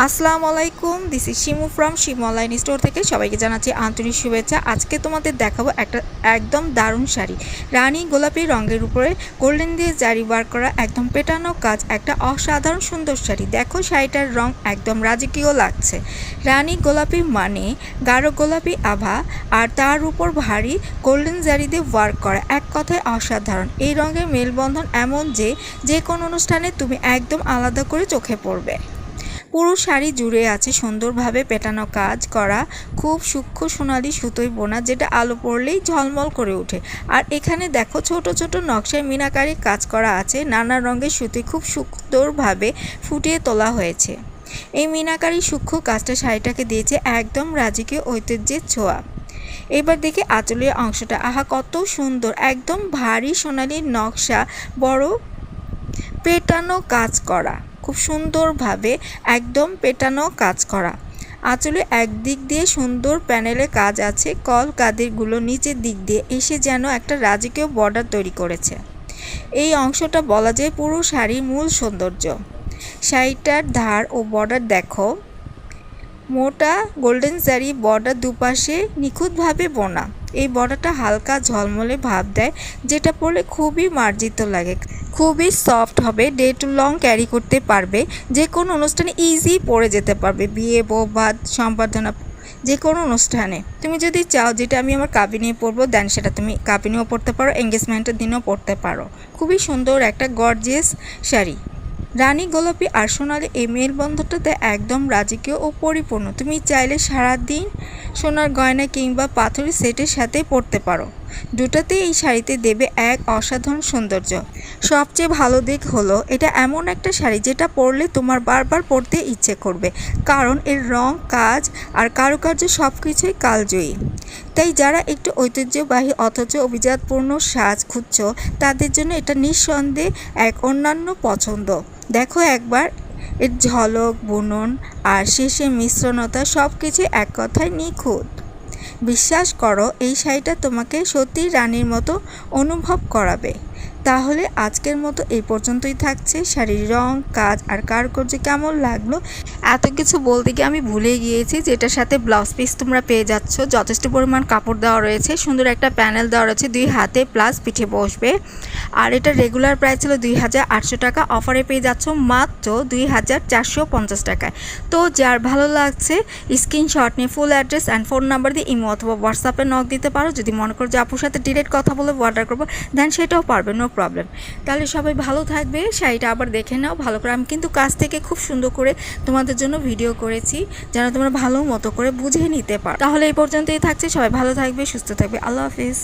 আসসালামু আলাইকুম, this is Shimu from Shimu online store থেকে সবাইকে জানাচ্ছি আন্তরিক শুভেচ্ছা। আজকে তোমাদের দেখাবো একটা একদম দারুণ শাড়ি, রানী গোলাপি রঙের উপরে গোল্ডেন দিয়ে জারি ওয়ার্ক করা একদম পেটানো কাজ, একটা অসাধারণ সুন্দর শাড়ি। দেখো শাড়িটার রং একদম রাজকীয় লাগছে। রানী গোলাপি মানে গাঢ় গোলাপি আভা, আর তার উপর ভারী গোল্ডেন জারি দিয়ে ওয়ার্ক করা, এক কথায় অসাধারণ। এই রঙের মেলবন্ধন এমন যে কোনো অনুষ্ঠানে তুমি একদম আলাদা করে চোখে পড়বে। পুরো শাড়ি জুড়ে আছে সুন্দরভাবে পেটানো কাজ করা, খুব সূক্ষ্ম সোনালি সুতোয় বোনা, যেটা আলো পড়লেই ঝলমল করে ওঠে। আর এখানে দেখো ছোট ছোট নকশায় মিনাকারি কাজ করা আছে, নানা রঙের সুতোয় খুব সুন্দরভাবে ফুটিয়ে তোলা হয়েছে। এই মিনাকারি সূক্ষ্ম কাজটা শাড়িটাকে দিয়েছে একদম রাজকীয় ঐতিহ্যের ছোঁয়া। এবার দেখি আঁচলের অংশটা, আহা কত সুন্দর, একদম ভারী সোনালি নকশা, বড় পেটানো কাজ করা, খুব সুন্দরভাবে একদম পেটানো কাজ করা। আঁচলে একদিক দিয়ে সুন্দর প্যানেলে কাজ আছে, কল কাদিরগুলো নিচের দিক দিয়ে এসে যেন একটা রাজকীয় বর্ডার তৈরি করেছে। এই অংশটা বলা যায় পুরো শাড়ির মূল সৌন্দর্য। শাড়িটার ধার ও বর্ডার দেখো, মোটা গোল্ডেন জারি বর্ডার, দুপাশে নিখুঁতভাবে বোনা। এই বর্ডারটা হালকা ঝলমলে ভাব দেয়, যেটা পরলে খুবই মার্জিত লাগে, খুবই সফট হবে, ডে টু লং ক্যারি করতে পারবে, যে কোনো অনুষ্ঠানে ইজি পরে যেতে পারবে, বিয়ে বৌভাত সম্বর্ধনা, যে কোনো অনুষ্ঠানে। তুমি যদি চাও যেটা আমি আমার কাবিনে পরবো, দেন সেটা তুমি কাবিনেও পরতে পারো, এঙ্গেজমেন্টের দিনেও পরতে পারো। খুবই সুন্দর একটা গর্জিয়াস শাড়ি। রানী গোলাপি আর সোনালি এই মেলবন্ধনটাতে একদম রাজকীয় ও পরিপূর্ণ। তুমি চাইলে সারাদিন সোনার গয়না কিংবা পাথরের সেটের সাথে পরতে পারো। দুটাতেই এই শাড়িতে দেবে এক অসাধারণ সৌন্দর্য। সবচেয়ে ভালো দিক হলো এটা এমন একটা শাড়ি যেটা পরলে তোমার বারবার পরতে ইচ্ছে করবে, কারণ এর রং, কাজ আর কারুকার্য সব কিছুই কালজয়ী। তাই যারা একটু ঐতিহ্যবাহী অথচ অভিজাতপূর্ণ সাজ খুঁজছ, তাদের জন্য এটা নিঃসন্দেহে এক অন্যান্য পছন্দ। দেখো একবার এর ঝলক, বুনন আর শেষে মিশ্রণতা, সব কিছু এক কথায় নিখুঁত। বিশ্বাস করো, এই শাড়িটা তোমাকে সত্যি রানীর মতো অনুভব করাবে। তাহলে আজকের মতো এই পর্যন্তই থাকছে। শাড়ির রং, কাজ আর কারুকার্য কেমন লাগলো, এত কিছু বলতে গিয়ে আমি ভুলে গিয়েছি যেটার সাথে ব্লাউজ পিস তোমরা পেয়ে যাচ্ছ। যথেষ্ট পরিমাণ কাপড় দেওয়া রয়েছে, সুন্দর একটা প্যানেল দেওয়া রয়েছে, 2 হাতে প্লাস পিঠে বসবে। আর এটা রেগুলার প্রাইস ছিল 2800 টাকা, অফারে পেয়ে যাচ্ছ মাত্র 2450 টাকায়। তো যার ভালো লাগছে স্ক্রিনশট নিয়ে full address and phone number দিয়ে ইমো অথবা হোয়াটসঅ্যাপে নক দিতে পারো। যদি মনে করো যে আপুর সাথে ডিরেক্ট কথা বলে অর্ডার করবো, দেন সেটাও পারবে, নো প্রবলেম। তাহলে সবাই ভালো থাকবে, শাড়িটা আবার দেখে নাও ভালো করে। আমি কিন্তু কাছ থেকে খুব সুন্দর করে তোমাদের জন্য ভিডিও করেছি, যেন তোমরা ভালো মতো করে বুঝে নিতে পারো। তাহলে এই পর্যন্তই থাকছে, সবাই ভালো থাকবে, সুস্থ থাকবে, আল্লাহ হাফিজ।